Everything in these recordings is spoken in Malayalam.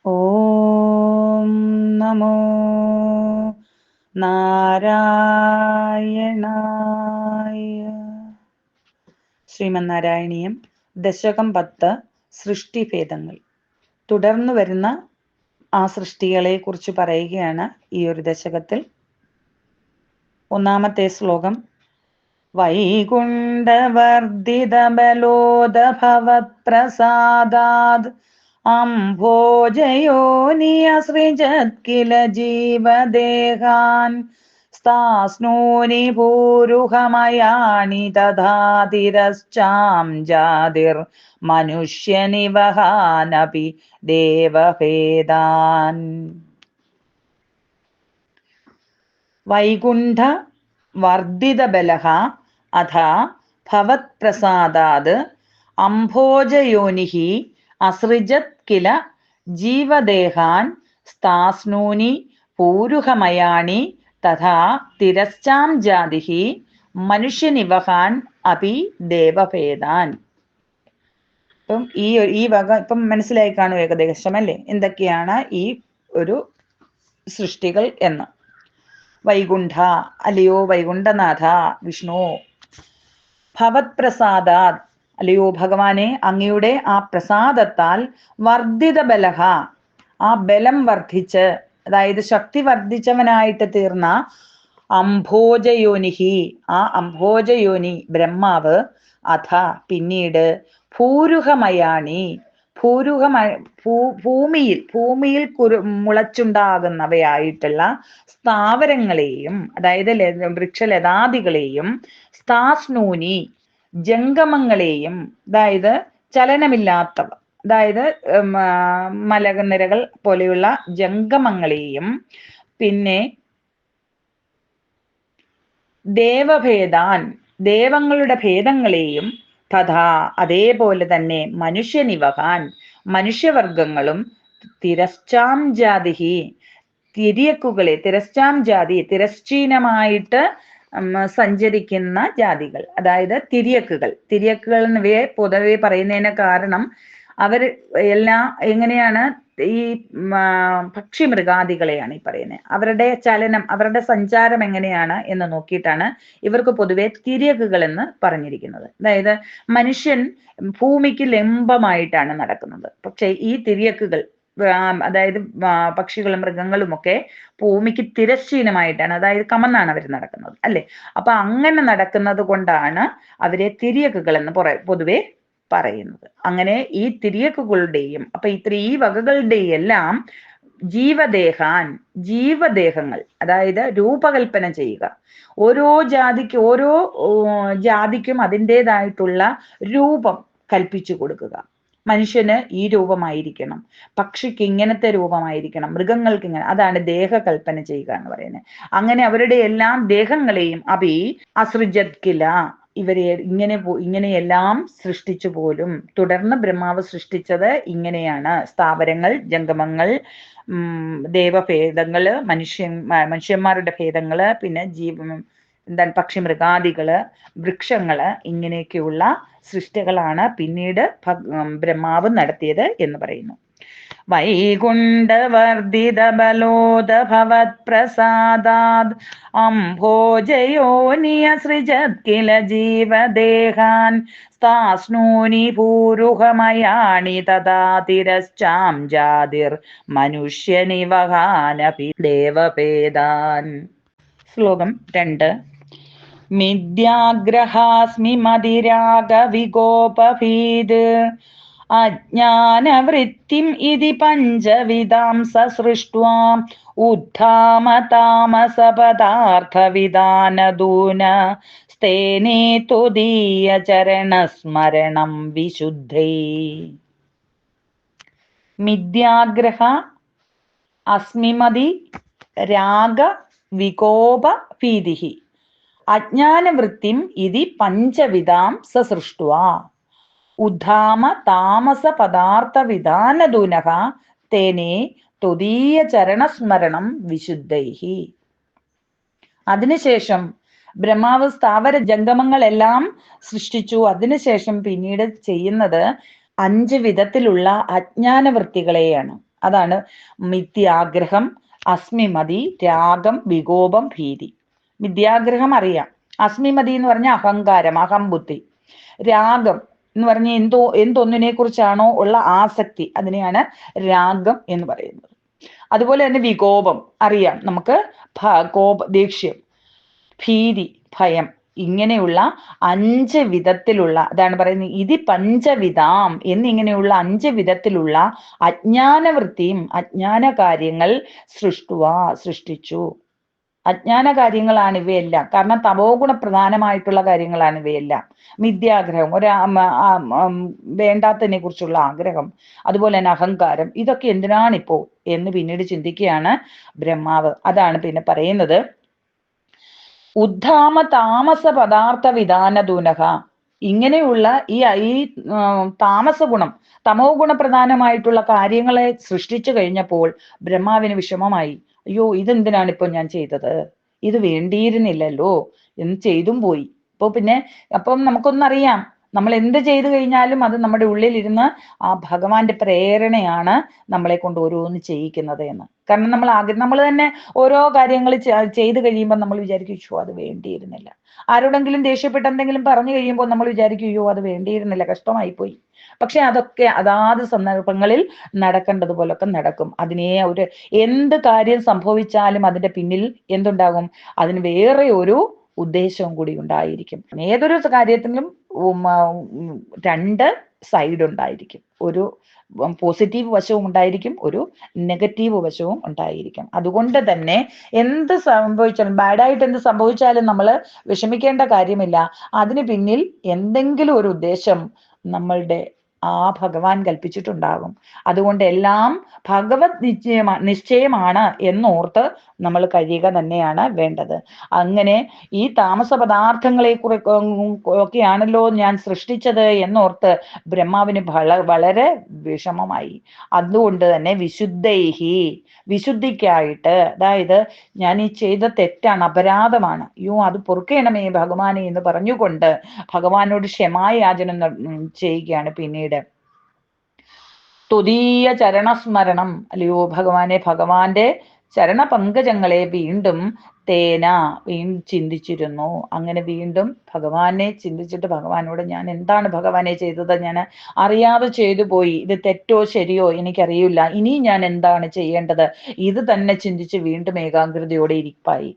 ഓം നമോ നാരായണായ. ശ്രീമന്നാരായണീയം ദശകം 10 സൃഷ്ടിഭേദങ്ങൾ. തുടർന്നു വരുന്ന ആ സൃഷ്ടികളെ കുറിച്ച് പറയുകയാണ് ഈ ഒരു ദശകത്തിൽ. ഒന്നാമത്തെ ശ്ലോകം: വൈകുണ്ഠവർദ്ധിത ബലോദഭവത്പ്രസാദാത് അംഭോജയോനിയസൃജത് കില ജീവദേഹാൻ സ്ഥാസ്നൂനി പൂരുഹമയാണി തഥാതിരശ്ചാം ജാതിർ മനുഷ്യനിവഹാനപി ദേവഭേദാൻ. വൈകുണ്ഠ വർദ്ധിത ബലഃ അഥ ഭവത്പ്രസാദാത് അംഭോജയോനിഃ അസൃജത് കില ജീവദേഹാൻ സ്ഥാസ്നൂനി പൂരുഹമയാണി തഥാ തിരശ്ചാം ജാതിഃ മനുഷ്യനിവഹാൻ അപി ദേവഭേദാൻ. ഇപ്പം ഈ വക ഇപ്പം മനസ്സിലായി കാണും ഏകദേശം അല്ലേ, എന്തൊക്കെയാണ് ഈ ഒരു സൃഷ്ടികൾ എന്ന്. വൈകുണ്ഠ, അല്ലയോ വൈകുണ്ഠനാഥ വിഷ്ണു. ഭവത്പ്രസാദാത്, അല്ലയോ ഭഗവാനെ അങ്ങയുടെ ആ പ്രസാദത്താൽ വർദ്ധിത ബലഹ, ആ ബലം വർദ്ധിച്ച്, അതായത് ശക്തി വർദ്ധിച്ചവനായിട്ട് തീർന്ന അംഭോജയോനിഹി, ആ അംഭോജയോനി ബ്രഹ്മാവ്, അഥ പിന്നീട് ഭൂരുഹമയാണി, ഭൂമിയിൽ മുളച്ചുണ്ടാകുന്നവയായിട്ടുള്ള സ്ഥാവരങ്ങളെയും, അതായത് വൃക്ഷലതാദികളെയും, സ്ഥാസ്നൂനി ജംഗമങ്ങളെയും, അതായത് ചലനമില്ലാത്തവ, അതായത് മലനിരകൾ പോലെയുള്ള ജംഗമങ്ങളെയും, പിന്നെ ദേവഭേദാൻ ദേവങ്ങളുടെ ഭേദങ്ങളെയും, തഥാ അതേപോലെ തന്നെ മനുഷ്യനിവഹാൻ മനുഷ്യവർഗങ്ങളും, തിരശ്ചാം ജാതിഹി തിര്യക്കുകളെ, തിരശ്ചാം ജാതി തിരശ്ചീനമായിട്ട് സഞ്ചരിക്കുന്ന ജാതികൾ, അതായത് തിര്യക്കുകൾ എന്നിവയെ പൊതുവെ പറയുന്നതിന് കാരണം അവർ എല്ലാം എങ്ങനെയാണ്, ഈ പക്ഷി മൃഗാദികളെയാണ് ഈ പറയുന്നത്. അവരുടെ ചലനം, അവരുടെ സഞ്ചാരം എങ്ങനെയാണ് എന്ന് നോക്കിയിട്ടാണ് ഇവർക്ക് പൊതുവെ തിര്യക്കുകൾ എന്ന് പറഞ്ഞിരിക്കുന്നത്. അതായത് മനുഷ്യൻ ഭൂമിക്ക് ലംബമായിട്ടാണ് നടക്കുന്നത്, പക്ഷെ ഈ തിര്യക്കുകൾ, അതായത് പക്ഷികളും മൃഗങ്ങളും ഒക്കെ ഭൂമിക്ക് തിരശ്ചീനമായിട്ടാണ്, അതായത് കമന്നാണ് അവർ നടക്കുന്നത് അല്ലെ. അപ്പൊ അങ്ങനെ നടക്കുന്നത് കൊണ്ടാണ് അവരെ തിര്യക്കുകൾ എന്ന് പൊതുവെ പറയുന്നത്. അങ്ങനെ ഈ തിര്യക്കുകളുടെയും, അപ്പൊ ഈ വകകളുടെയും എല്ലാം ജീവദേഹങ്ങൾ, അതായത് രൂപകൽപ്പന ചെയ്യുക. ഓരോ ജാതിക്കും അതിൻ്റെതായിട്ടുള്ള രൂപം കൽപ്പിച്ചു കൊടുക്കുക. മനുഷ്യന് ഈ രൂപമായിരിക്കണം, പക്ഷിക്ക് ഇങ്ങനത്തെ രൂപമായിരിക്കണം, മൃഗങ്ങൾക്ക് ഇങ്ങനെ, അതാണ് ദേഹകൽപ്പന ചെയ്യുക എന്ന് പറയുന്നത്. അങ്ങനെ അവരുടെ എല്ലാം ദേഹങ്ങളെയും അസൃജത് കില, ഇവരെ ഇങ്ങനെയെല്ലാം സൃഷ്ടിച്ചു പോലും. തുടർന്ന് ബ്രഹ്മാവ് സൃഷ്ടിച്ചത് ഇങ്ങനെയാണ്: സ്ഥാവരങ്ങൾ, ജംഗമങ്ങൾ, ദേവഭേദങ്ങള്, മനുഷ്യന്മാരുടെ ഭേദങ്ങള്, പിന്നെ പക്ഷി മൃഗാദികള്, വൃക്ഷങ്ങള്, ഇങ്ങനെയൊക്കെയുള്ള സൃഷ്ടികളാണ് പിന്നീട് ബ്രഹ്മാവ് നടത്തിയത് എന്ന് പറയുന്നു. വൈകുണ്ഠവർദ്ധിത ബലോദഭവത്പ്രസാദാത് അംഭോജയോനിയസൃജത് കില ജീവദേഹാൻ സ്ഥാസ്നൂനി പൂരുഹമയാണി തഥാ തിരശ്ചാം ജാതിർ മനുഷ്യനിവഹാനപി ദേവഭേദാൻ. ശ്ലോകം 2. മിഥ്യാഗ്രഹാസ്മി മതിരാഗവിഗോപഭീത് അജ്ഞാനവൃത്തിം ഇതി പഞ്ചവിധാം സസൃഷ്ട്വാ ഉദ്ധാമ താമസപദാർത്ഥവിധാനദൂന സ്തേനേ തുദീയ ചരണസ്മരണം വിശുദ്ധൈ. മിഥ്യാഗ്രഹ അസ്മിമതി രാഗ വികോപ ഭീതിഹി അജ്ഞാനവൃത്തിം ഇതി പഞ്ചവിധാം സസൃഷ്ട്വാ ഉദ്ധാമ താമസ പദാർത്ഥ വിധാനദൂനഃ തേനേ ത്വദീയ ചരണസ്മരണം വിശുദ്ധൈഹി. അതിനുശേഷം ബ്രഹ്മാവ് സ്ഥാവര ജംഗമങ്ങളെല്ലാം സൃഷ്ടിച്ചു. അതിനുശേഷം പിന്നീട് ചെയ്യുന്നത് 5 വിധത്തിലുള്ള അജ്ഞാനവൃത്തികളെയാണ്. അതാണ് മിഥ്യാഗ്രഹം, അസ്മിമതി, രാഗം, വികോപം, ഭീതി. മിഥ്യാഗ്രഹം അറിയാം. അസ്മിമതി എന്ന് പറഞ്ഞ അഹങ്കാരം, അഹംബുദ്ധി. രാഗം എന്ന് പറഞ്ഞ എന്തൊന്നിനെ കുറിച്ചാണോ ഉള്ള ആസക്തി, അതിനെയാണ് രാഗം എന്ന് പറയുന്നത്. അതുപോലെ തന്നെ വികോപം അറിയാം നമുക്ക്, ദേഷ്യം, ഭീതി, ഭയം. ഇങ്ങനെയുള്ള 5 വിധത്തിലുള്ള, അതാണ് പറയുന്നത് ഇതി പഞ്ചവിധാം എന്നിങ്ങനെയുള്ള 5 വിധത്തിലുള്ള അജ്ഞാനവൃത്തിയും അജ്ഞാന കാര്യങ്ങൾ സൃഷ്ടിച്ചു. അജ്ഞാന കാര്യങ്ങളാണ് ഇവയെല്ലാം. കാരണം തമോ ഗുണ പ്രധാനമായിട്ടുള്ള കാര്യങ്ങളാണ് ഇവയെല്ലാം. മിഥ്യാഗ്രഹം, വേണ്ടാത്തതിനെ കുറിച്ചുള്ള ആഗ്രഹം, അതുപോലെ തന്നെ അഹങ്കാരം, ഇതൊക്കെ എന്തിനാണിപ്പോ എന്ന് പിന്നീട് ചിന്തിക്കുകയാണ് ബ്രഹ്മാവ്. അതാണ് പിന്നെ പറയുന്നത്, ഉദ്ധാമ താമസ പദാർത്ഥ വിധാനദൂനഹ. ഇങ്ങനെയുള്ള ഈ താമസ ഗുണം, തമോ ഗുണപ്രധാനമായിട്ടുള്ള കാര്യങ്ങളെ സൃഷ്ടിച്ചു കഴിഞ്ഞപ്പോൾ ബ്രഹ്മാവിന് വിഷമമായി. അയ്യോ, ഇതെന്തിനാണ് ഇപ്പൊ ഞാൻ ചെയ്തത്, ഇത് വേണ്ടിയിരുന്നില്ലല്ലോ എന്ന് ചെയ്തും പോയി. അപ്പം നമുക്കൊന്നറിയാം, നമ്മൾ എന്ത് ചെയ്തു കഴിഞ്ഞാലും അത് നമ്മുടെ ഉള്ളിലിരുന്ന് ആ ഭഗവാന്റെ പ്രേരണയാണ് നമ്മളെ കൊണ്ട് ഓരോന്ന് ചെയ്യിക്കുന്നത് എന്ന്. കാരണം നമ്മൾ തന്നെ ഓരോ കാര്യങ്ങൾ ചെയ്തു കഴിയുമ്പോൾ നമ്മൾ വിചാരിക്കും, അത് വേണ്ടിയിരുന്നില്ല. ആരോടെങ്കിലും ദേഷ്യപ്പെട്ട് എന്തെങ്കിലും പറഞ്ഞു കഴിയുമ്പോൾ നമ്മൾ വിചാരിക്കും, അത് വേണ്ടിയിരുന്നില്ല, കഷ്ടമായി പോയി. പക്ഷെ അതൊക്കെ അതാത് സന്ദർഭങ്ങളിൽ നടക്കേണ്ടതുപോലൊക്കെ നടക്കും. എന്ത് കാര്യം സംഭവിച്ചാലും അതിന്റെ പിന്നിൽ എന്തുണ്ടാകും, അതിന് വേറെ ഒരു ഉദ്ദേശവും കൂടി ഉണ്ടായിരിക്കും. ഏതൊരു കാര്യത്തിനും 2 സൈഡ് ഉണ്ടായിരിക്കും. ഒരു പോസിറ്റീവ് വശവും ഉണ്ടായിരിക്കും, ഒരു നെഗറ്റീവ് വശവും ഉണ്ടായിരിക്കും. അതുകൊണ്ട് തന്നെ എന്ത് സംഭവിച്ചാലും, ബാഡായിട്ട് എന്ത് സംഭവിച്ചാലും നമ്മൾ വിഷമിക്കേണ്ട കാര്യമില്ല. അതിന് പിന്നിൽ എന്തെങ്കിലും ഒരു ഉദ്ദേശം നമ്മളുടെ ഭഗവാൻ കൽപ്പിച്ചിട്ടുണ്ടാകും. അതുകൊണ്ട് എല്ലാം ഭഗവത് നിശ്ചയമാണ് എന്നോർത്ത് നമ്മൾ കഴിയുക തന്നെയാണ് വേണ്ടത്. അങ്ങനെ ഈ താമസ പദാർത്ഥങ്ങളെ ഒക്കെയാണല്ലോ ഞാൻ സൃഷ്ടിച്ചത് എന്നോർത്ത് ബ്രഹ്മാവിന് വളരെ വിഷമമായി. അതുകൊണ്ട് തന്നെ വിശുദ്ധിക്കായിട്ട്, അതായത് ഞാൻ ഈ ചെയ്ത തെറ്റാണ്, അപരാധമാണ്, അത് പൊറുക്കണമേ ഭഗവാനെ എന്ന് പറഞ്ഞുകൊണ്ട് ഭഗവാനോട് ക്ഷമായാചനം ചെയ്യുകയാണ്. പിന്നീട് തുതീയ ചരണസ്മരണം, അല്ലയോ ഭഗവാനെ, ഭഗവാന്റെ ചരണപങ്കജങ്ങളെ വീണ്ടും ചിന്തിച്ചിരുന്നു. അങ്ങനെ വീണ്ടും ഭഗവാനെ ചിന്തിച്ചിട്ട് ഭഗവാനോട്, ഞാൻ എന്താണ് ഭഗവാനെ ചെയ്തത്, ഞാൻ അറിയാതെ ചെയ്തു പോയി, ഇത് തെറ്റോ ശരിയോ എനിക്കറിയില്ല, ഇനി ഞാൻ എന്താണ് ചെയ്യേണ്ടത്, ഇത് തന്നെ ചിന്തിച്ച് വീണ്ടും ഏകാഗ്രതയോടെ ഇരിപ്പായി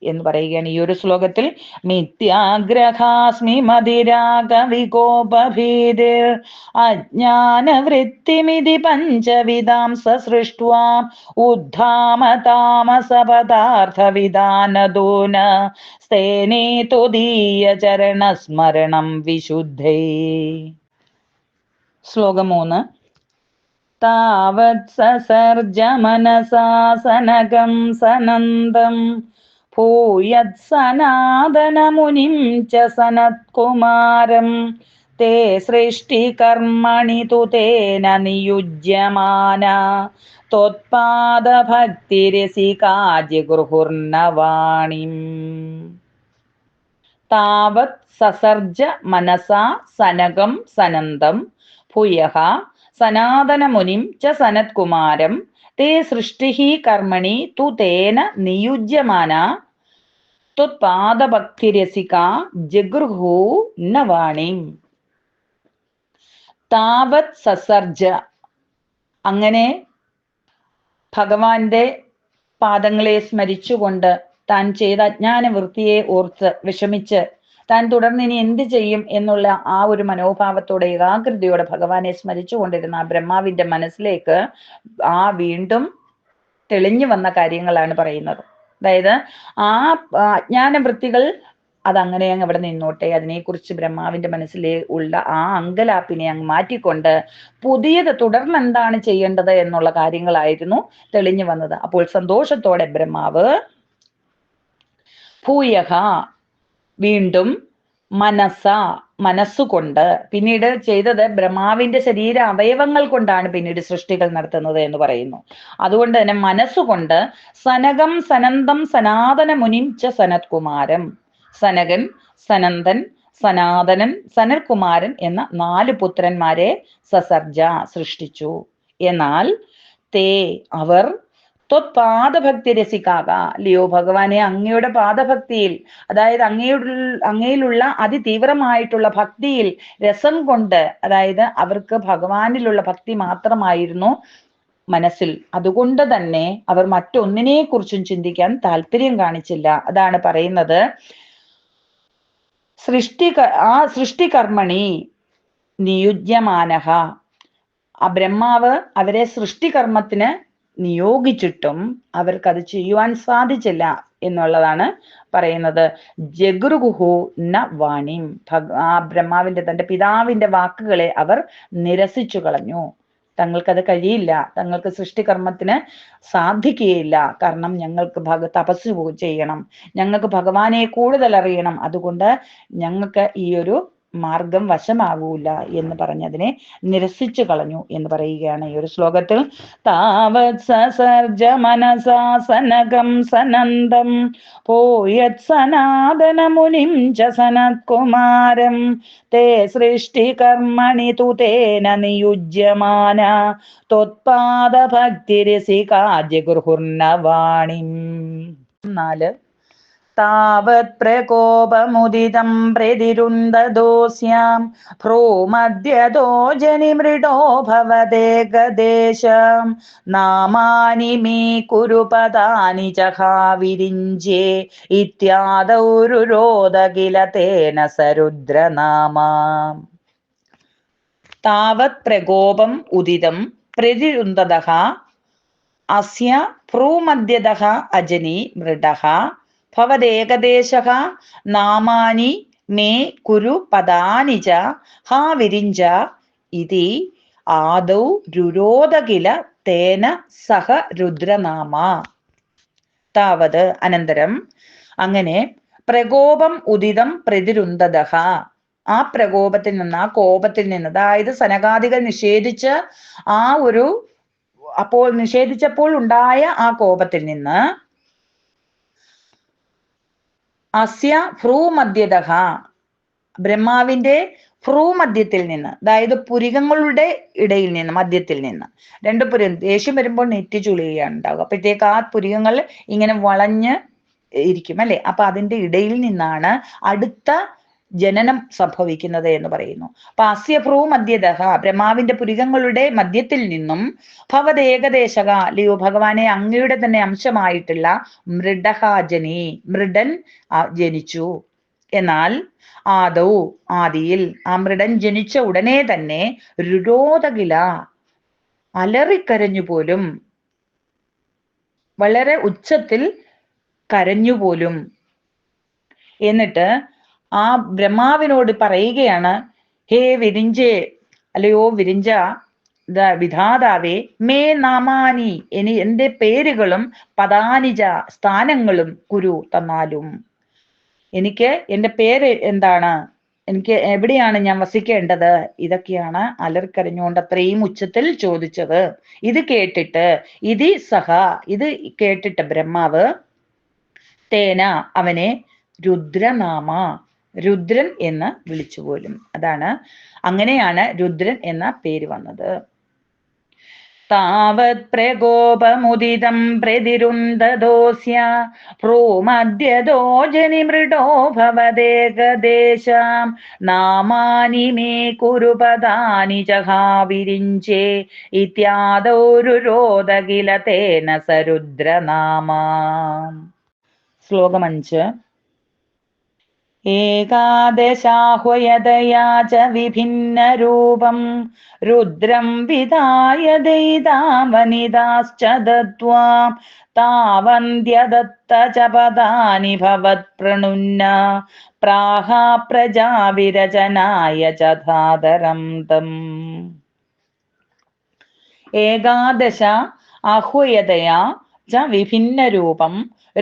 എന്ന് പറയുകയാണ് ഈ ഒരു ശ്ലോകത്തിൽ. മിഥ്യാഗ്രഹാസ്മി മതിരാഗ വികോപഭീതിർ അജ്ഞാനവൃത്തിമിതി പഞ്ചവിധാം സൃഷ്ട്വാ ഉദ്ധാമ താമസ പദാർത്ഥ വിധാനദൂന സ്തേനേ തുദീയ ചരണസ്മരണം വിശുദ്ധേ. ശ്ലോകം 3. താവത് സസർജ മനസാ സനകം സനന്ദം ഭൂയത് സനാതനമുനിം ച സനത്കുമാരം തേ സൃഷ്ടികർമ്മണി തു തേന നിയുജ്യമാന ത്വത്പാദഭക്തിരസികാ ജിഗൃഹുർനവാണിം. താവത് സസർജ മനസാ സനകം സനന്ദം ഭൂയഃ സനാതനമുനിം ച സനത്കുമാരം തേ സൃഷ്ടിഃ കർമ്മണി തു തേന നിയുജ്യമാന ത്വത്പാദഭക്തിരസികാ ജഗൃഹു നവാണിം. താവത് സസർജ, അങ്ങനെ ഭഗവാന്റെ പാദങ്ങളെ സ്മരിച്ചുകൊണ്ട് താൻ ചെയ്ത അജ്ഞാനവൃത്തിയെ ഓർത്ത് വിഷമിച്ച് താൻ തുടർന്ന് ഇനി എന്ത് ചെയ്യും എന്നുള്ള ആ ഒരു മനോഭാവത്തോടെ ഏകാഗ്രതയോടെ ഭഗവാനെ സ്മരിച്ചു കൊണ്ടിരുന്ന ആ ബ്രഹ്മാവിന്റെ മനസ്സിലേക്ക് വീണ്ടും തെളിഞ്ഞു വന്ന കാര്യങ്ങളാണ് പറയുന്നത്. അതായത് ആ അജ്ഞാനവൃത്തികൾ അതങ്ങനെ അങ്ങ് അവിടെ നിന്നോട്ടെ, അതിനെക്കുറിച്ച് ബ്രഹ്മാവിന്റെ മനസ്സിലെ ഉള്ള ആ അങ്കലാപ്പിനെ അങ്ങ് മാറ്റിക്കൊണ്ട് പുതിയത് തുടർന്ന് എന്താണ് ചെയ്യേണ്ടത് എന്നുള്ള കാര്യങ്ങളായിരുന്നു തെളിഞ്ഞു വന്നത്. അപ്പോൾ സന്തോഷത്തോടെ ബ്രഹ്മാവ് ഭൂയഃ, വീണ്ടും മനസ്സുകൊണ്ട്, പിന്നീട് ചെയ്തത് ബ്രഹ്മാവിന്റെ ശരീര അവയവങ്ങൾ കൊണ്ടാണ് പിന്നീട് സൃഷ്ടികൾ നടത്തുന്നത് എന്ന് പറയുന്നു. അതുകൊണ്ട് തന്നെ മനസ്സുകൊണ്ട് സനകം സനന്ദം സനാതന മുനിം ച സനത്കുമാരം, സനകൻ, സനന്ദൻ, സനാതനൻ, സനൽകുമാരൻ എന്ന 4 പുത്രന്മാരെ സസർജ സൃഷ്ടിച്ചു. എന്നാൽ തേ അവർ ത്വത്പാദഭക്തി രസിക്കാക, അല്ലയോ ഭഗവാനെ, അങ്ങയുടെ പാദഭക്തിയിൽ, അതായത് അങ്ങയിലുള്ള അതിതീവ്രമായിട്ടുള്ള ഭക്തിയിൽ രസം കൊണ്ട്, അതായത് അവർക്ക് ഭഗവാനിലുള്ള ഭക്തി മാത്രമായിരുന്നു മനസ്സിൽ, അതുകൊണ്ട് തന്നെ അവർ മറ്റൊന്നിനെ കുറിച്ചും ചിന്തിക്കാൻ താല്പര്യം കാണിച്ചില്ല. അതാണ് പറയുന്നത്, സൃഷ്ടികർമ്മണി നിയുജ്യമാനഹ, ആ ബ്രഹ്മാവ് അവരെ സൃഷ്ടികർമ്മത്തിന് നിയോഗിച്ചിട്ടും അവർക്കത് ചെയ്യുവാൻ സാധിച്ചില്ല എന്നുള്ളതാണ് പറയുന്നത്. ജഗൃഹു ന വാണിം, ആ ബ്രഹ്മാവിന്റെ, തന്റെ പിതാവിന്റെ വാക്കുകളെ അവർ നിരസിച്ചു കളഞ്ഞു. തങ്ങൾക്കത് കഴിയില്ല, തങ്ങൾക്ക് സൃഷ്ടികർമ്മത്തിന് സാധിക്കുകയില്ല, കാരണം ഞങ്ങൾക്ക് തപസ് ചെയ്യണം, ഞങ്ങൾക്ക് ഭഗവാനെ കൂടുതൽ അറിയണം, അതുകൊണ്ട് ഞങ്ങൾക്ക് ഈ ഒരു മാർഗം വശമാകൂല എന്ന് പറഞ്ഞതിനെ നിരസിച്ചു കളഞ്ഞു എന്ന് പറയുകയാണ് ഈ ഒരു ശ്ലോകത്തിൽ. താവത് സസർജ മനസാ സനകം സനന്ദം പോയത് സനാതന മുനിം ച സനത്കുമാരം തേ സൃഷ്ടികർമ്മണി തു തേന നിയുജ്യമാന ത്വത്പാദ ഭക്തിരസികാ ജഗൃഹുർന വാണിം. 4. താവത് പ്രകോപമുദിതം പ്രതിരുന്ദദോസ്യാം ഭ്രൂമധ്യതോ ജനിമൃഡോ ഭവദേകദേശം നാമാനി മേ കുരു പദാനി ചഹാവിരിഞ്ചേ ഇത്യാദൗ രുരോധ കില തേന സരുദ്രനാമാം. താവത് പ്രകോപം ഉദിതം പ്രതിരുന്ദദഃ അസ്യ ഭ്രൂമധ്യതഃ അജനി മൃഡഃ ഭവദേകദേശഃ നാമാനി മേ കുരു പദാനി ച ഹാ വിരിഞ്ച ഇതി ആദൗ രുരോധ കില തേന സഹ രുദ്രനാമ. താവത് അനന്തരം, അങ്ങനെ പ്രകോപം ഉദിതം പ്രതിരുന്ദദഃ, ആ പ്രകോപത്തിൽ നിന്ന്, ആ കോപത്തിൽ നിന്ന്, അതായത് സനകാദികൾ നിഷേധിച്ച ആ ഒരു നിഷേധിച്ചപ്പോൾ ഉണ്ടായ ആ കോപത്തിൽ നിന്ന്, അസ്യ ഭ്രൂമധ്യതഃ, ബ്രഹ്മാവിന്റെ ഭ്രൂമധ്യത്തിൽ നിന്ന്, അതായത് പുരികങ്ങളുടെ ഇടയിൽ നിന്ന്, മധ്യത്തിൽ നിന്ന്, രണ്ട് പുരികം, ദേഷ്യം വരുമ്പോൾ നെറ്റി ചുളിയുകയാണ് ഉണ്ടാവുക, അപ്പോഴത്തേക്ക് ആ പുരികങ്ങൾ ഇങ്ങനെ വളഞ്ഞ് ഇരിക്കും അല്ലെ, അപ്പൊ അതിന്റെ ഇടയിൽ നിന്നാണ് അടുത്ത ജനനം സംഭവിക്കുന്നത് എന്ന് പറയുന്നു. അപ്പൊ അസ്യ ഭ്രൂമധ്യതഃ, ബ്രഹ്മാവിന്റെ പുരികങ്ങളുടെ മധ്യത്തിൽ നിന്നും, ഭവദേകദേശക, ലിയോ ഭഗവാനെ അങ്ങയുടെ തന്നെ അംശമായിട്ടുള്ള മൃഡഹ ജനി, മൃഡൻ ജനിച്ചു. എന്നാൽ ആദൗ, ആദിയിൽ, ആ മൃഡൻ ജനിച്ച ഉടനെ തന്നെ രുരോധകില, അലറിക്കരഞ്ഞു പോലും, വളരെ ഉച്ചത്തിൽ കരഞ്ഞുപോലും. എന്നിട്ട് ആ ബ്രഹ്മാവിനോട് പറയുകയാണ്, ഹേ വിരിഞ്ചേ, അല്ലയോ വിരിഞ്ച, വിധാതാവേ, മേ നാമാനി, എന്റെ പേരുകളും പദാനിജ, സ്ഥാനങ്ങളും കുരു തന്നാലും, എനിക്ക് എന്റെ പേര് എന്താണ്, എനിക്ക് എവിടെയാണ് ഞാൻ വസിക്കേണ്ടത്, ഇതൊക്കെയാണ് അലർക്കരഞ്ഞുകൊണ്ട് അത്രയും ഉച്ചത്തിൽ ചോദിച്ചത്. ഇത് കേട്ടിട്ട്, ഇതി സഹ, ഇത് കേട്ടിട്ട് ബ്രഹ്മാവ്, തേന, അവനെ രുദ്രനാമ, രുദ്രൻ എന്ന് വിളിച്ചു പോലും. അതാണ്, അങ്ങനെയാണ് രുദ്രൻ എന്ന പേര് വന്നത്. താവത് പ്രകോപമുദിതം പ്രതിരുന്ദദോസ്യ ഭ്രൂമധ്യതോ ജനിമൃഡോ ഭവദേകദേശം നാമാനി മേ കുരു പദാനി ചഹാവിരിഞ്ചേ ഇത്യാദൗ രുരോധ കില തേന സരുദ്രനാമാം. ശ്ലോകം 5. ഏകാദശാഹ്വയതയാ ച വിഭിന്ന രൂപം രുദ്രം വിധായ ദൈതാവനിതാശ്ച ദത്വാ താവന്ത്യദത്ത ച പദാനി ഭവത് പ്രണുന്ന പ്രാഹ പ്രജാവിരചനായ ച ധാതരം തം. ഏകാദശ ആഹ്വയതയാ ച വിഭിന്ന രൂപം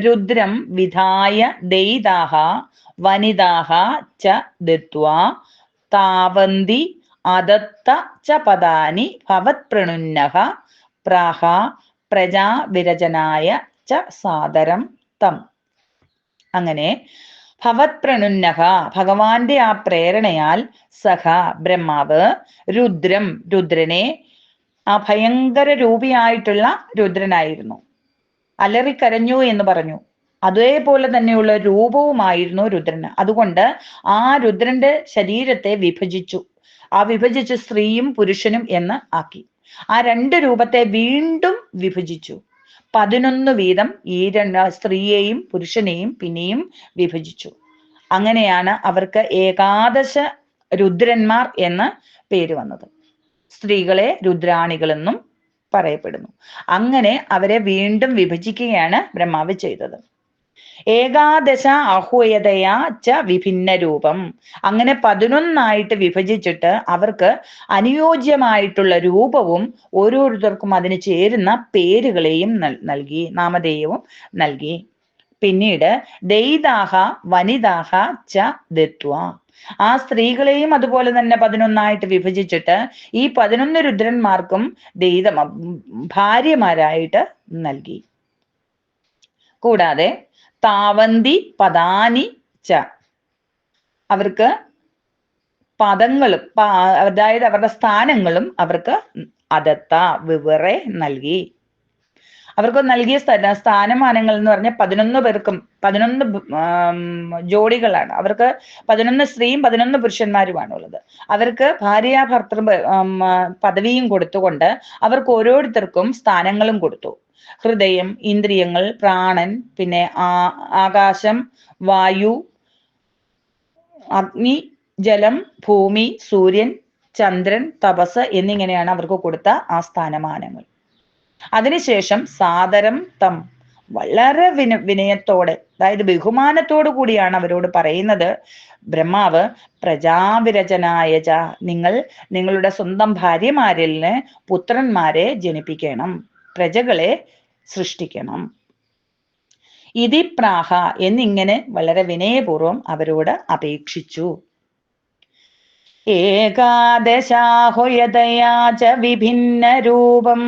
രുദ്രം വിധായ ദൈതാഹ വനിതാഹ ച ദത്വാ താവന്തി അദത്ത ച പദാനി ഭവത് പ്രണുന്നഃ പ്രാഹ പ്രജാ വിരചനായ ച സാദരം തം. അങ്ങനെ ഭവത് പ്രണുന്നഃ, ഭഗവാന്റെ ആ പ്രേരണയാൽ, സഹ ബ്രഹ്മാവ്, രുദ്രം രുദ്രനെ, ആ ഭയങ്കര രൂപിയായിട്ടുള്ള രുദ്രനായിരുന്നു. അലറിക്കരഞ്ഞു എന്ന് പറഞ്ഞു. അതേപോലെ തന്നെയുള്ള രൂപവുമായിരുന്നു രുദ്രന്. അതുകൊണ്ട് ആ രുദ്രന്റെ ശരീരത്തെ വിഭജിച്ചു. ആ വിഭജിച്ച് സ്ത്രീയും പുരുഷനും എന്ന് ആക്കി. ആ രണ്ട് രൂപത്തെ വീണ്ടും വിഭജിച്ചു. 11 വീതം ഈ സ്ത്രീയെയും പുരുഷനെയും പിന്നെയും വിഭജിച്ചു. അങ്ങനെയാണ് അവർക്ക് ഏകാദശ രുദ്രന്മാർ എന്ന് പേര് വന്നത്. സ്ത്രീകളെ രുദ്രാണികളെന്നും പറയപ്പെടുന്നു. അങ്ങനെ അവരെ വീണ്ടും വിഭജിക്കുകയാണ് ബ്രഹ്മാവ് ചെയ്തത്. ഏകാദശ ആഹ്വയതയാ ച വിഭിന്ന രൂപം. അങ്ങനെ 11 വിഭജിച്ചിട്ട് അവർക്ക് അനുയോജ്യമായിട്ടുള്ള രൂപവും ഓരോരുത്തർക്കും അതിന് ചേരുന്ന പേരുകളെയും നൽകി, നാമധേയവും നൽകി. പിന്നീട് ദൈതാഹ വനിതാഹ ച ദത്വ. ആ സ്ത്രീകളെയും അതുപോലെ തന്നെ 11 വിഭജിച്ചിട്ട് ഈ 11 രുദ്രന്മാർക്കും ഭാര്യമാരായിട്ട് നൽകി. കൂടാതെ താവന്തി പദാനി ച, അവർക്ക് പദങ്ങളും അതായത് അവരുടെ സ്ഥാനങ്ങളും അവർക്ക് അതത്ത വിവറെ നൽകി. അവർക്ക് നൽകിയ സ്ഥാനമാനങ്ങൾ എന്ന് പറഞ്ഞാൽ 11 പേർക്കും 11 ജോഡികളാണ്. അവർക്ക് 11 സ്ത്രീയും 11 പുരുഷന്മാരുമാണ് ഉള്ളത്. അവർക്ക് ഭാര്യ ഭർത്തൃ പദവിയും കൊടുത്തുകൊണ്ട് അവർക്ക് ഓരോരുത്തർക്കും സ്ഥാനങ്ങളും കൊടുത്തു. ഹൃദയം, ഇന്ദ്രിയങ്ങൾ, പ്രാണൻ, പിന്നെ ആകാശം, വായു, അഗ്നി, ജലം, ഭൂമി, സൂര്യൻ, ചന്ദ്രൻ, തപസ് എന്നിങ്ങനെയാണ് അവർക്ക് കൊടുത്ത ആ സ്ഥാനമാനങ്ങൾ. അതിനുശേഷം സാദരം തം, വളരെ വിനയത്തോടെ, അതായത് ബഹുമാനത്തോടു കൂടിയാണ് അവരോട് പറയുന്നത്, ബ്രഹ്മാവ് പ്രജാവിരചനായ ച, നിങ്ങൾ നിങ്ങളുടെ സ്വന്തം ഭാര്യമാരിൽ പുത്രന്മാരെ ജനിപ്പിക്കണം, പ്രജകളെ സൃഷ്ടിക്കണം. ഇതി പ്രാഹ എന്നിങ്ങനെ വളരെ വിനയപൂർവം അവരോട് അപേക്ഷിച്ചു. ഏകാദശാഹുയതയാ ച വിഭിന്ന രൂപം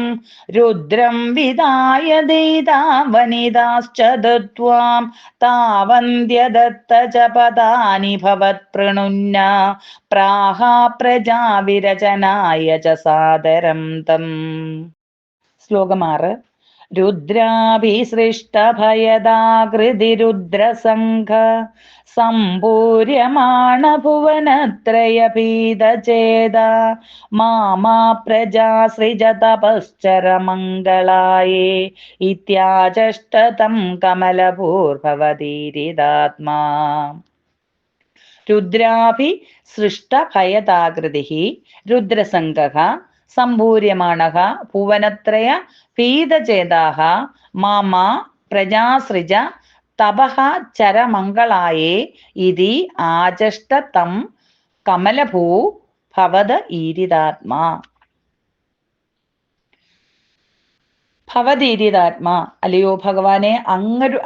രുദ്രം വിദായ ദൈതാ വനിതാശ്ച ദത്വാം താവന്ത്യദത്ത ച പദാനി ഭവത് പ്രണുന്ന പ്രാഹ പ്രജാവിരചനായ ച സാദരം തം. ശ്ലോകം 6. രുദ്രാഭിസൃഷ്ടഭയദാകൃതി രുദ്രസംഘ സംഭൂര്യമാണ ഭുവനത്രയഭീതചേത മാമാ പ്രജാസൃജ തപശ്ചര മംഗളായേ ഇത്യാചഷ്ടതം കമലഭൂർഭവതീരിതാത്മാ. രുദ്രാഭിസൃഷ്ടഭയദാകൃതി രുദ്രസംഘഃ സംഭൂര്യമാണഃ ഭുവനത്രയ പീതചേതാഃ മാമാ പ്രജാസൃജ തപഃ ചരമംഗളായേ ഇതി ആചഷ്ട തം കമലഭൂ ഭവത ഈരിതാത്മാ. ഭവതീരിതാത്മാ, അല്ലയോ ഭഗവാനെ,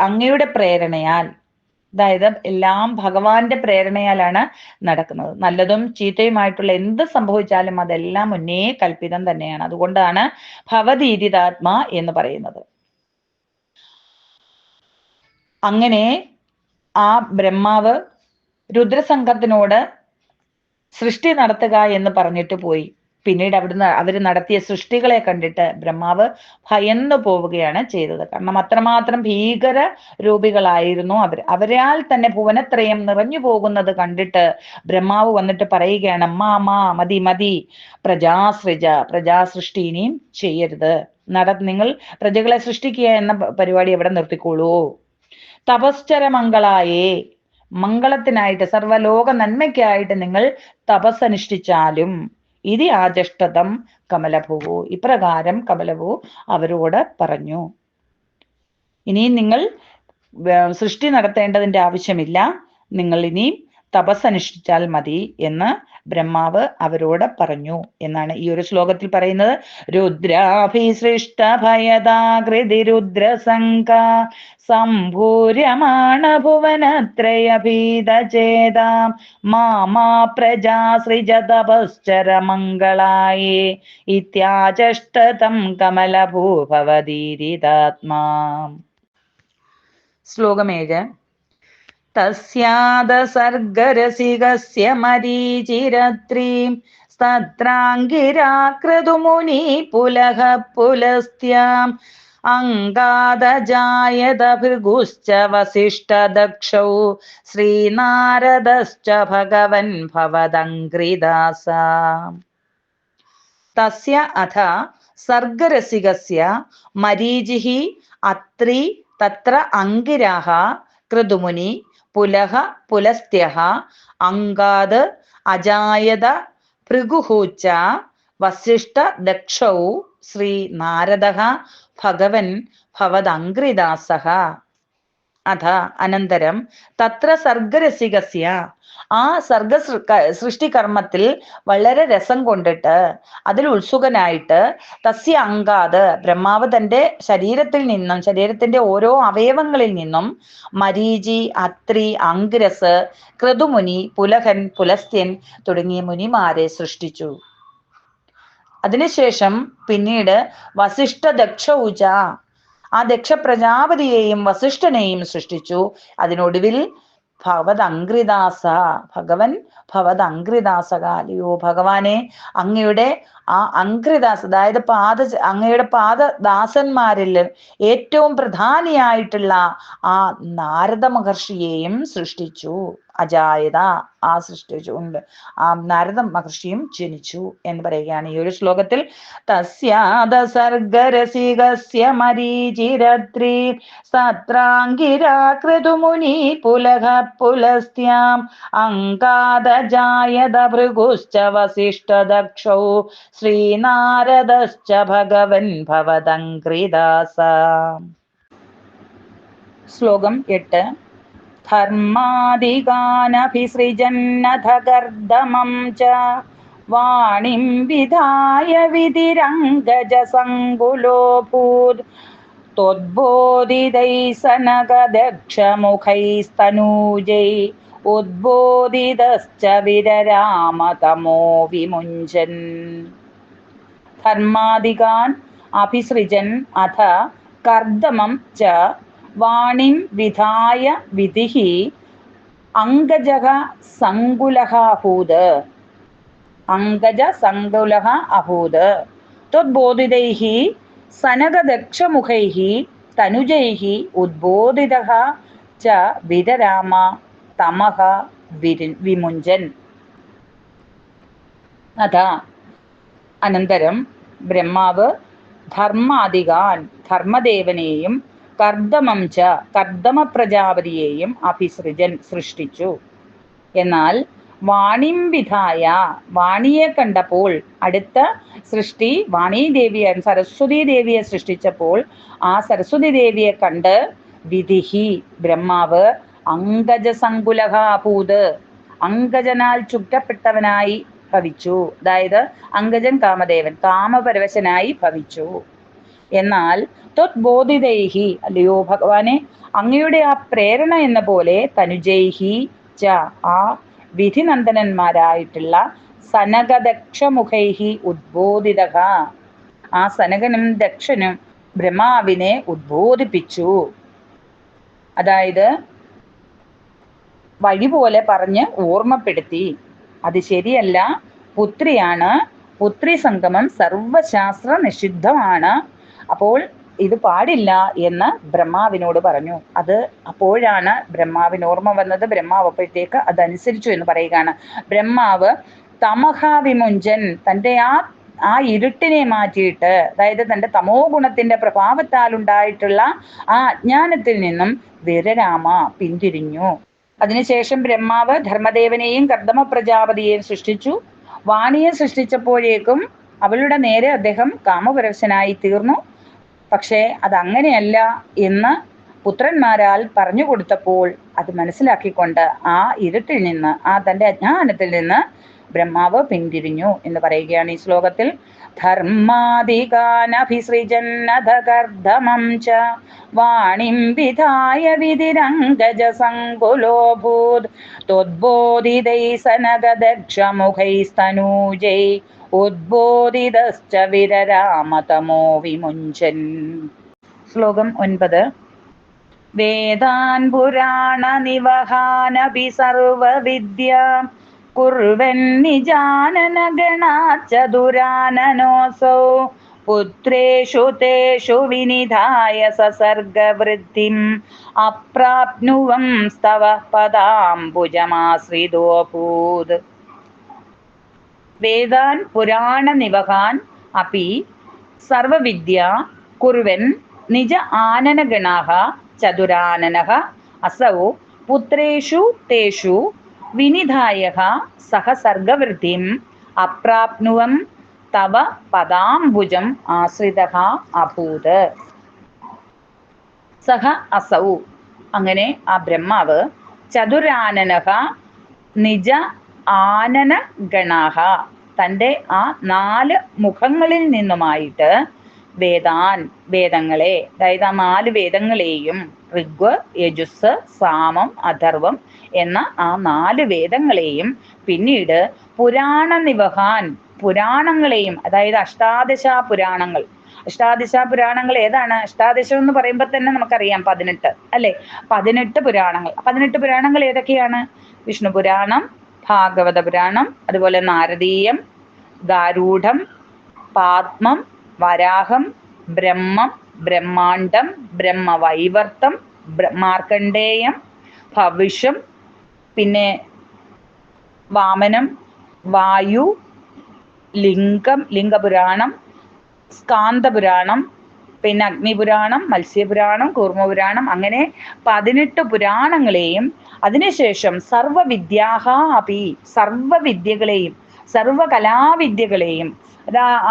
അങ്ങയുടെ പ്രേരണയാൽ, അതായത് എല്ലാം ഭഗവാന്റെ പ്രേരണയാലാണ് നടക്കുന്നത്. നല്ലതും ചീത്തയുമായിട്ടുള്ള എന്ത് സംഭവിച്ചാലും അതെല്ലാം മുന്നേ കൽപ്പിതം തന്നെയാണ്. അതുകൊണ്ടാണ് ഭവതീരിതാത്മാ എന്ന് പറയുന്നത്. അങ്ങനെ ആ ബ്രഹ്മാവ് രുദ്രസംഘത്തിനോട് സൃഷ്ടി നടത്തുക എന്ന് പറഞ്ഞിട്ട് പോയി. പിന്നീട് അവിടുന്ന് അവര് നടത്തിയ സൃഷ്ടികളെ കണ്ടിട്ട് ബ്രഹ്മാവ് ഭയന്നു പോവുകയാണ് ചെയ്തത്. കാരണം അത്രമാത്രം ഭീകര രൂപികളായിരുന്നു അവരാൽ തന്നെ ഭുവനത്രയം നിറഞ്ഞു പോകുന്നത് കണ്ടിട്ട് ബ്രഹ്മാവ് വന്നിട്ട് പറയുകയാണ്, മാ മതി മതി, പ്രജാസൃഷ്ടി ഇനിയും ചെയ്യരുത്, നിങ്ങൾ പ്രജകളെ സൃഷ്ടിക്കുക എന്ന പരിപാടി എവിടെ നിർത്തിക്കോളൂ. തപശ്ചര മംഗളായേ, മംഗളത്തിനായിട്ട് സർവ്വലോക നന്മയ്ക്കായിട്ട് നിങ്ങൾ തപസ്സനുഷ്ഠിച്ചാലും ഇതി ആചഷ്ടതം കമലഭൂ, ഇപ്രകാരം കമലഭൂ അവരോട് പറഞ്ഞു. ഇനിയും നിങ്ങൾ സൃഷ്ടി നടത്തേണ്ടതിന്റെ ആവശ്യമില്ല, നിങ്ങൾ ഇനിയും തപസ്സനുഷ്ഠിച്ചാൽ മതി എന്ന് ബ്രഹ്മാവ് അവരോട് പറഞ്ഞു എന്നാണ് ഈ ഒരു ശ്ലോകത്തിൽ പറയുന്നത്. രുദ്രാഭിസൃഷ്ട ഭയദാകൃതി രുദ്രസംഘ സംഭൂര്യമാണ ഭുവനത്രയഭീതചേതാം മാമാ പ്രജാസൃജ തപശ്ചര മംഗളായേ ഇത്യാചഷ്ടതം കമലഭൂഭവതീരിതാത്മാ. ശ്ലോകം 7. തസ്യാദസർഗരസികസ്യ മരീചിരത്രീം തത്രാംഗിരാക്രതുമുനി പുലഹ പുലസ്ത്യാം അംഗാദജായത ഭൃഗുശ്ച വസിഷ്ഠദക്ഷൗ ശ്രീനാരദശ്ച ഭഗവൻ ഭവദംഘ്രിദാസ. തസ്യ അഥ സർഗരസികസ്യ മരീചിഃ അത്രി തത്ര അംഗിരാः ക്രതുമുനി പുലഃ പുലസ്ത്യः അംഗാദ് അജായത ഭൃഗുഃ ച വസിഷ്ഠദക്ഷൗ ശ്രീനാരദഃ ഭഗവൻ ഭവദംഘ്രിദാസഃ. അഥ അനന്തരം തത്ര സർഗരസികസ്യ ആ സൃഷ്ടികർമ്മത്തിൽ വളരെ രസം കൊണ്ടിട്ട് അതിൽ ഉത്സുകനായിട്ട് തസ്യ അങ്കാത് ബ്രഹ്മാവ് തന്റെ ശരീരത്തിൽ നിന്നും ശരീരത്തിന്റെ ഓരോ അവയവങ്ങളിൽ നിന്നും മരീചി അത്രി അംഗിരസ് ക്രതുമുനി പുലഹൻ പുലസ്ത്യൻ തുടങ്ങിയ മുനിമാരെ സൃഷ്ടിച്ചു. അതിനുശേഷം പിന്നീട് വസിഷ്ഠ ദക്ഷൗച ആ ദക്ഷ പ്രജാപതിയെയും വസിഷ്ഠനെയും സൃഷ്ടിച്ചു. അതിനൊടുവിൽ ഭവദംഘ്രിദാസ ഭഗവൻ ഭവദംഘ്രിദാസക അല്ലയോ ഭഗവാനെ അങ്ങയുടെ ആ അംഘ്രിദാസ് അതായത് അങ്ങയുടെ പാദദാസന്മാരിൽ ഏറ്റവും പ്രധാനിയായിട്ടുള്ള ആ നാരദ മഹർഷിയെയും സൃഷ്ടിച്ചു. അജായത ആ സൃഷ്ടിച്ചുകൊണ്ട് ആ നാരദ മഹർഷിയും ജനിച്ചു എന്ന് പറയുകയാണ് ഈ ഒരു ശ്ലോകത്തിൽ. തസ്യാദ സർഗരസികസ്യ മരീചിരത്രി സത്രാംഗിരാകൃതുമുനി പുലഹ പുലസ്ത്യാം അങ്കാദജായത ഭൃഗുശ്ച വസിഷ്ഠദക്ഷൗ ശ്രീനാരദശ്ച ഭഗവൻ ഭവദംഘ്രിദാസ. ശ്ലോകം 8. ധർമാദിഗാനഭിസൃജന്നഥ കർദമം ച വാണിം വിധായ വിധിരംഗജസങ്കുലോഭൂത് ത്വദ്ബോധിതൈസനകദക്ഷമുഖൈസ്തനൂജൈ ഉദ്ബോധിതശ്ച വിരരാമതമോ വിമുഞ്ചൻ. ധർമാദികാൻ അഭിസൃജൻ അഥ കർദമം ച വാണിം വിധായ വിധിഃ അംഗജഃ സങ്കുലഃ അഭൂത് അംഗജ സങ്കുലഃ അഭൂത് ത്വദ്ബോധിതൈഃ സനകദക്ഷമുഖൈഃ തനുജൈഃ ഉദ്ബോധിതഃ ച വിരരാമ തമഃ വിമുഞ്ചൻ. അതാ അനന്തരം ബ്രഹ്മാവ് ധർമാദികാൻ ധർമ്മദേവനെയും കർദമം ച കർദമ പ്രജാപതിയെയും അഭിസൃജൻ സൃഷ്ടിച്ചു. എന്നാൽ വാണിം വിധായ വാണിയെ കണ്ടപ്പോൾ അടുത്ത സൃഷ്ടി വാണി ദേവിയെ സരസ്വതി ദേവിയെ സൃഷ്ടിച്ചപ്പോൾ ആ സരസ്വതി ദേവിയെ കണ്ട് വിധിഹി ബ്രഹ്മാവ് അംഗജ സങ്കുലഹ അഭൂത് അംഗജനാൽ ചുറ്റപ്പെട്ടവനായി ഭവിച്ചു. അതായത് അംഗജൻ കാമദേവൻ കാമപരവശനായി ഭവിച്ചു. എന്നാൽ ത്വദ്ബോധിതൈഹി അല്ലയോ ഭഗവാനെ അങ്ങയുടെ ആ പ്രേരണ എന്ന പോലെ തനുജൈഹി ച ആ വിധിനന്ദനന്മാരായിട്ടുള്ള സനകദക്ഷമുഖൈഹി ഉദ്ബോധിതഃ ആ സനകനും ദക്ഷനും ബ്രഹ്മാവിനെ ഉദ്ബോധിപ്പിച്ചു. അതായത് വഴി പോലെ പറഞ്ഞ് ഓർമ്മപ്പെടുത്തി. അത് ശരിയല്ല, പുത്രിയാണ്, പുത്രി സംഗമം സർവശാസ്ത്ര നിഷിദ്ധമാണ്, അപ്പോൾ ഇത് പാടില്ല എന്ന് ബ്രഹ്മാവിനോട് പറഞ്ഞു. അത് അപ്പോഴാണ് ബ്രഹ്മാവിന് ഓർമ്മ വന്നത്. ബ്രഹ്മാവ് അപ്പോഴത്തേക്ക് അതനുസരിച്ചു എന്ന് പറയുകയാണ്. ബ്രഹ്മാവ് തമഹ വിമുഞ്ചൻ തൻ്റെ ആ ഇരുട്ടിനെ മാറ്റിയിട്ട്, അതായത് തൻ്റെ തമോ ഗുണത്തിന്റെ പ്രഭാവത്താൽ ഉണ്ടായിട്ടുള്ള ആ അജ്ഞാനത്തിൽ നിന്നും വിരരാമ പിന്തിരിഞ്ഞു. അതിനുശേഷം ബ്രഹ്മാവ് ധർമ്മദേവനെയും കർദമ പ്രജാപതിയെയും സൃഷ്ടിച്ചു. വാണിയെ സൃഷ്ടിച്ചപ്പോഴേക്കും അവളുടെ നേരെ അദ്ദേഹം കാമപരവശനായി തീർന്നു. പക്ഷേ അതങ്ങനെയല്ല എന്ന് പുത്രന്മാരാൽ പറഞ്ഞു കൊടുത്തപ്പോൾ അത് മനസ്സിലാക്കിക്കൊണ്ട് ആ ഇരുട്ടിൽ നിന്ന് ആ തൻ്റെ അജ്ഞാനത്തിൽ നിന്ന് ബ്രഹ്മാവ് പിന്തിരിഞ്ഞു എന്ന് പറയുകയാണ് ഈ ശ്ലോകത്തിൽ. ധർമാദികാനഭിസൃജന്നഥ കർദമം ച വാണിം വിധായ വിധിരംഗജ സങ്കുലോഭൂത് ത്വദ്ബോധിതൈ സനകദക്ഷമുഖൈസ്തനൂജൈ ഉദ്ബോധിതശ്ച വിരരാമതമോ വിമുഞ്ചൻ. ശ്ലോകം 9. വേദാൻ പുരാണ നിവഹാനപി സർവവിദ്യ കുർവൻ നിജാനന ഗണാചതുരാനനോസൗ പുത്രേഷു തേഷു വിനിധായ സസർഗവൃദ്ധിം അപ്രാപ്നുവം സ്തവ പദാംബുജമാശ്രിതോഭൂത്. വേദാൻ പുരാണനിവഹാൻ അപി സർവവിദ്യ കുർവൻ നിജ ആനനഗണാഃ ചതുരാനനഃ അസൗ പുത്രേഷു തേഷു വിനിധായഃ സഹ സർഗവൃദ്ധിം അപ്രാപ്നുവം തവ പദാംബുജം ആശ്രിതഃ അഭൂത്. സഹ അസൗ, അങ്ങനെ ആ ബ്രഹ്മാവ്, ചതുരാനനഃ നിജ ആനന ഗണാഃ, തൻ്റെ ആ 4 മുഖങ്ങളിൽ നിന്നുമായിട്ട് വേദാൻ, വേദങ്ങളെ, അതായത് ആ 4 വേദങ്ങളെയും, ഋഗ്, യജുസ്, സാമം, അഥർവം എന്ന ആ 4 വേദങ്ങളെയും, പിന്നീട് പുരാണനിവഹാൻ, പുരാണങ്ങളെയും, അതായത് അഷ്ടാദശ പുരാണങ്ങൾ. അഷ്ടാദശ പുരാണങ്ങൾ ഏതാണ്? അഷ്ടാദശം എന്ന് പറയുമ്പോൾ തന്നെ നമുക്കറിയാം 18 അല്ലെ? 18 പുരാണങ്ങൾ. 18 പുരാണങ്ങൾ ഏതൊക്കെയാണ്? വിഷ്ണു പുരാണം, ഭാഗവത പുരാണം, അതുപോലെ നാരദീയം, ഗാരൂഢം, പാദ്മം, വരാഹം, ബ്രഹ്മം, ബ്രഹ്മാണ്ഡം, ബ്രഹ്മവൈവർത്തം, മാർക്കണ്ഡേയം, ഭവിഷ്യം, പിന്നെ വാമനം, വായു, ലിംഗം, ലിംഗപുരാണം, സ്കാന്ദപുരാണം, പിന്നെ അഗ്നിപുരാണം, മത്സ്യപുരാണം, കൂർമ്മപുരാണം, അങ്ങനെ 18 പുരാണങ്ങളെയും അതിനുശേഷം സർവവിദ്യാഹ അപി, സർവവിദ്യകളെയും, സർവകലാവിദ്യകളെയും.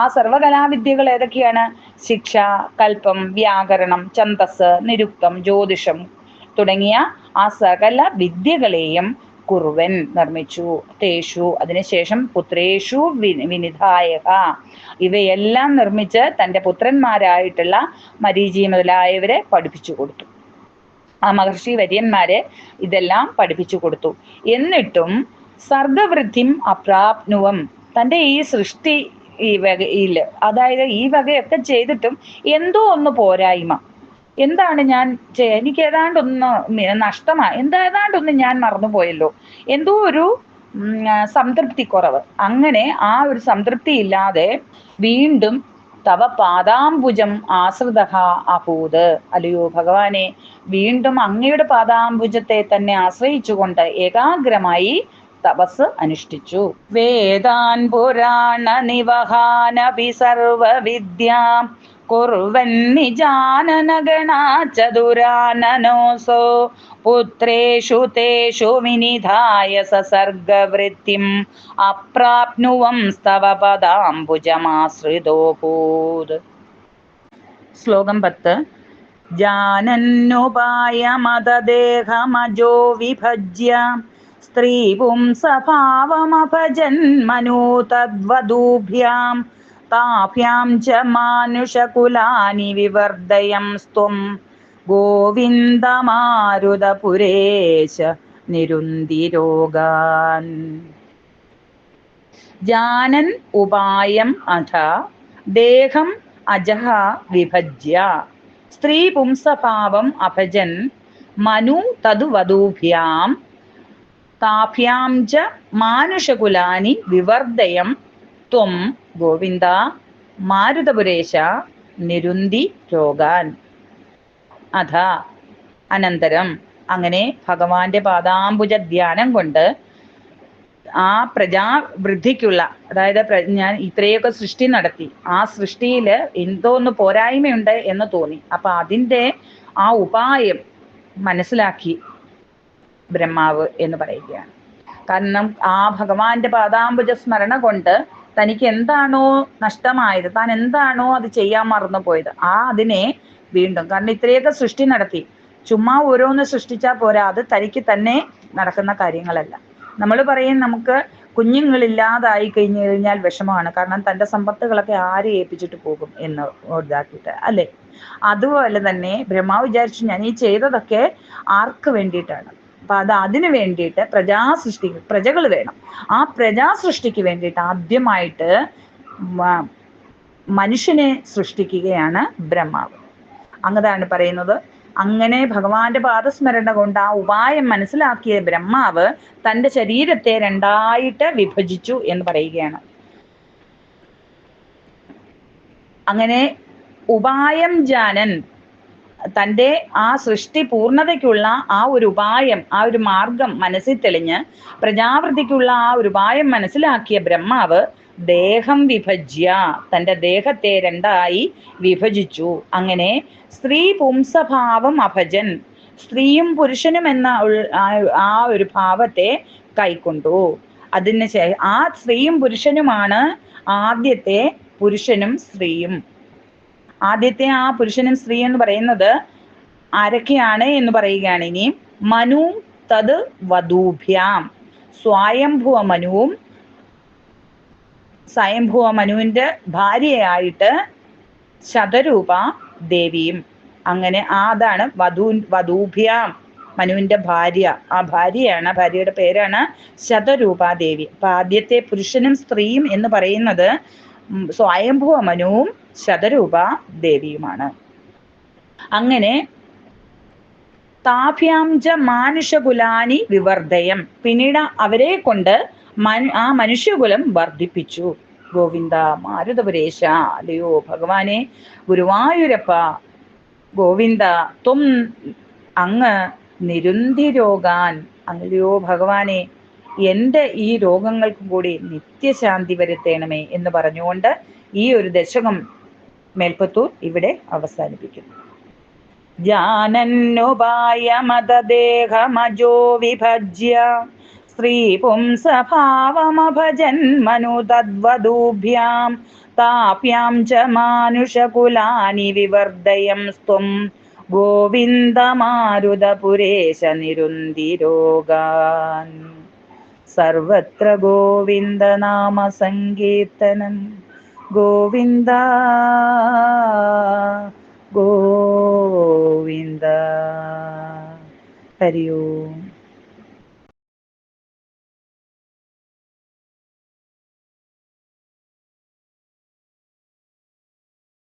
ആ സർവകലാവിദ്യകൾ ഏതൊക്കെയാണ്? ശിക്ഷ, കൽപ്പം, വ്യാകരണം, ഛന്ദസ്, നിരുക്തം, ജ്യോതിഷം തുടങ്ങിയ ആ സകല വിദ്യകളെയും കുർവൻ നിർമ്മിച്ചു. തേഷു, അതിനുശേഷം പുത്രേഷു വിനിധായക, ഇവയെല്ലാം നിർമ്മിച്ച് തൻ്റെ പുത്രന്മാരായിട്ടുള്ള മരീചി മുതലായവരെ പഠിപ്പിച്ചു കൊടുത്തു. ആ മഹർഷി വര്യന്മാരെ ഇതെല്ലാം പഠിപ്പിച്ചു കൊടുത്തു. എന്നിട്ടും സർഗവൃദ്ധിം അപ്രാപ്നുവം, തൻ്റെ ഈ സൃഷ്ടി ഈ വകയിൽ, അതായത് ഈ വകയൊക്കെ ചെയ്തിട്ടും എന്തോ ഒന്ന് പോരായ്മ. എന്താണ് ഞാൻ എനിക്ക് ഏതാണ്ടൊന്ന് നഷ്ടമായി, ഏതാണ്ടൊന്ന് ഞാൻ മറന്നുപോയല്ലോ, എന്തോ ഒരു സംതൃപ്തി കുറവ്. അങ്ങനെ ആ ഒരു സംതൃപ്തി ഇല്ലാതെ വീണ്ടും തവ പാദാംബുജം ആശ്രിതഃ അഭൂത്. അല്ലയോ ഭഗവാനെ, വീണ്ടും അങ്ങയുടെ പാദാംബുജത്തെ തന്നെ ആശ്രയിച്ചുകൊണ്ട് ഏകാഗ്രമായി തപസ് അനുഷ്ഠിച്ചു. വേദാൻ പുരാണ നിവഹാനപി സർവവിദ്യാം കുർവൻ നിജാനന ഗണാചതുരാനനോസോ പുത്രേഷു തേഷു വിനിധായ സസർഗവൃത്തിം അപ്രാപ്നുവം സ്തവ പദാംബുജമാശ്രിതോഭൂത്. ശ്ലോകം 10. ജാനന്നുപായമതദേഹമജോ വിഭജ്യ സ്ത്രീപുംസഭാവമഭജന്മനു തദ്വധൂഭ്യാം താഭ്യാം ച മാനുഷകുലാനി വിവർദ്ധയം സ്ത്വം ഗോവിന്ദമാരുതപുരേശ നിരുന്തിരോഗാൻ. ജാനൻ ഉപായം അധ ദേഹം അജഹ വിഭജ്യ സ്ത്രീ പുംസഭാവം അഭജൻ മനു തദ്വധൂഭ്യാം താഭ്യാം ച മാനുഷകുലാനി വിവർദ്ധയം ത്വം ഗോവിന്ദ മാരുതപുരേശ നിരുന്തി രോഗാൻ. അഥ, അനന്തരം, അങ്ങനെ ഭഗവാന്റെ പാദാംബുജ ധ്യാനം കൊണ്ട് ആ പ്രജാവൃദ്ധിക്കുള്ള, അതായത് ഞാൻ ഇത്രയൊക്കെ സൃഷ്ടി നടത്തി, ആ സൃഷ്ടിയിൽ എന്തോ ഒന്ന് പോരായ്മയുണ്ട് എന്ന് തോന്നി. അപ്പൊ അതിൻ്റെ ആ ഉപായം മനസ്സിലാക്കി ബ്രഹ്മാവ് എന്ന് പറയുകയാണ്. കാരണം ആ ഭഗവാന്റെ പാദാംബുജ സ്മരണ കൊണ്ട് തനിക്ക് എന്താണോ നഷ്ടമായത്, താൻ എന്താണോ അത് ചെയ്യാൻ മറന്നു പോയത്, അതിനെ വീണ്ടും, കാരണം ഇത്രയൊക്കെ സൃഷ്ടി നടത്തി, ചുമ്മാ ഓരോന്ന് സൃഷ്ടിച്ചാൽ പോരാ, അത് തനിക്ക് തന്നെ നടക്കുന്ന കാര്യങ്ങളല്ല. നമ്മൾ പറയും നമുക്ക് കുഞ്ഞുങ്ങളില്ലാതായി കഴിഞ്ഞു കഴിഞ്ഞാൽ വിഷമമാണ്, കാരണം തൻ്റെ സമ്പത്തുകളൊക്കെ ആരെ ഏൽപ്പിച്ചിട്ട് പോകും എന്ന് ഇതാക്കിയിട്ട് അല്ലേ. അതുപോലെ തന്നെ ബ്രഹ്മാവ് വിചാരിച്ചു, ഞാൻ ഈ ചെയ്തതൊക്കെ ആർക്ക് വേണ്ടിയിട്ടാണ്? അപ്പൊ അതിന് വേണ്ടിയിട്ട് പ്രജകൾ വേണം. ആ പ്രജാസൃഷ്ടിക്ക് വേണ്ടിയിട്ട് ആദ്യമായിട്ട് മനുഷ്യനെ സൃഷ്ടിക്കുകയാണ് ബ്രഹ്മാവ്. അങ്ങതാണ് പറയുന്നത്, അങ്ങനെ ഭഗവാന്റെ പാദസ്മരണ കൊണ്ട് ആ ഉപായം മനസ്സിലാക്കിയ ബ്രഹ്മാവ് തന്റെ ശരീരത്തെ രണ്ടായിട്ട് വിഭജിച്ചു എന്ന് പറയുകയാണ്. അങ്ങനെ ഉപായം ജാനൻ, തൻ്റെ ആ സൃഷ്ടി പൂർണ്ണതയ്ക്കുള്ള ആ ഒരു ഉപായം, ആ ഒരു മാർഗം മനസ്സിൽ തെളിഞ്ഞ് പ്രജാവൃത്തിക്കുള്ള ആ ഒരു ഉപായം മനസ്സിലാക്കിയ ബ്രഹ്മാവ് ദേഹം വിഭജ്യ, തൻ്റെ ദേഹത്തെ രണ്ടായി വിഭജിച്ചു. അങ്ങനെ സ്ത്രീ പുംസഭാവം അഭജൻ, സ്ത്രീയും പുരുഷനും എന്ന ആ ഒരു ഭാവത്തെ കൈക്കൊണ്ടു. അതിന് ആ സ്ത്രീയും പുരുഷനുമാണ് ആദ്യത്തെ പുരുഷനും സ്ത്രീയും. ആദ്യത്തെ ആ പുരുഷനും സ്ത്രീ എന്ന് പറയുന്നത് ആരൊക്കെയാണ് എന്ന് പറയുകയാണ് ഇനി. മനു തത് വധൂഭ്യാം, സ്വയംഭുവ മനുവും സ്വയംഭുവ മനുവിന്റെ ഭാര്യയായിട്ട് ശതരൂപ ദേവിയും. അങ്ങനെ അതാണ് വധൂഭ്യാം, മനുവിന്റെ ഭാര്യ. ആ ഭാര്യയാണ്, ഭാര്യയുടെ പേരാണ് ശതരൂപാദേവി. അപ്പൊ ആദ്യത്തെ പുരുഷനും സ്ത്രീയും എന്ന് പറയുന്നത് സ്വയംഭുവ മനുവും ശതരൂപ ദേവിയുമാണ്. അങ്ങനെ താഭ്യാംജ മാനുഷകുലാനി വിവർദ്ധയം, പിന്നീട് അവരെ കൊണ്ട് ആ മനുഷ്യകുലം വർദ്ധിപ്പിച്ചു. ഗോവിന്ദ മാരുതപുരേശ, അല്ലയോ ഭഗവാനെ ഗുരുവായൂരപ്പ, ഗോവിന്ദ ത്വം അങ്ങ് നിരുന്ധിരോഗാൻ, അല്ലയോ ഭഗവാനെ എൻ്റെ ഈ രോഗങ്ങൾക്കും കൂടി നിത്യശാന്തി വരുത്തേണമേ എന്ന് പറഞ്ഞുകൊണ്ട് ഈ ഒരു ദശകം മേൽപ്പത്തൂർ ഇവിടെ അവസാനിപ്പിക്കുന്നു. ജാനന്നുപായമതദേഹമജോ വിഭജ്യ സ്ത്രീ പുംസഭാവമഭജൻ മനു തദ്വധൂഭ്യാം താപ്യാം ച മാനുഷകുലാനി വിവർദ്ധയം സ്ത്വം ഗോവിന്ദമാരുതപുരേശ നിരുന്തിരോഗാൻ. സർവത്ര ഗോവിന്ദ നാമ സങ്കീർത്തനം, ഗോവിന്ദ ഗോവിന്ദ. ഹരി ഓം.